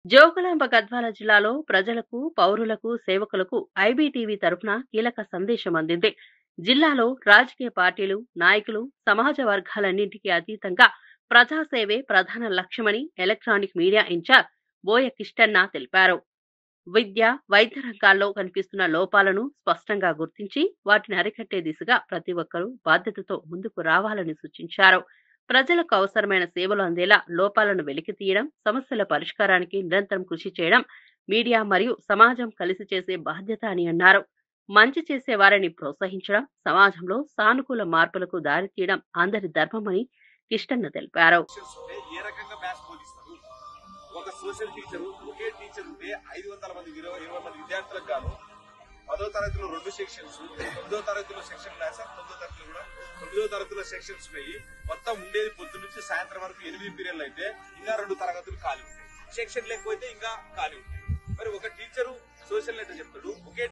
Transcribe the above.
జోగులాంబ గద్వాల జిల్లాలో ప్రజలకు, పౌరులకు, సేవకులకు ఐబీటీవీ తరఫున కీలక సందేశం అందింది. జిల్లాలో రాజకీయ పార్టీలు, నాయకులు, సమాజ వర్గాలన్నింటికీ అతీతంగా ప్రజాసేవే ప్రధాన లక్ష్యమని ఎలక్ట్రానిక్ మీడియా ఇన్ఛార్జ్ బోయ కిష్టన్న తెలిపారు. విద్య, వైద్య రంగాల్లో కనిపిస్తున్న లోపాలను స్పష్టంగా గుర్తించి వాటిని అరికట్టే దిశగా ప్రతి ఒక్కరూ బాధ్యతతో ముందుకు రావాలని సూచించారు. ప్రజలకు అవసరమైన సేవలు అందేలా లోపాలను వెలికితీయడం, సమస్యల పరిష్కారానికి నిరంతరం కృషి చేయడం మీడియా మరియు సమాజం కలిసి చేసే బాధ్యత అని అన్నారు. మంచి చేసే వారిని ప్రోత్సహించడం, సమాజంలో సానుకూల మార్పులకు దారితీయడం అందరి ధర్మమని కిష్టన్న తెలిపారు. ఏ రకంగా మ్యాథ్స్ బోధిస్తారు? ఒక సోషల్ టీచర్, ఒకే టీచర్ ఉంటే 500 మంది 20 మంది విద్యార్థులకు గాను 10వ తరగతిలో 2 సెక్షన్స్, 9వ తరగతిలో సెక్షన్ క్లాస్, 9వ తరగతిలో కూడా 9వ తరగతిలో సెక్షన్స్ పోయి మొత్తం ఉండేది పొద్దు నుంచి సాయంత్రం వరకు 8 పీరియడ్లు అయితే ఇంకా 2 తరగతులు ఖాళీ ఉంటాయి. సెక్షన్ లేకపోతే ఇంకా ఖాళీ ఉంటాయి. మరి ఒక టీచరు సోషల్ అయితే చెప్తాడు, ఒకే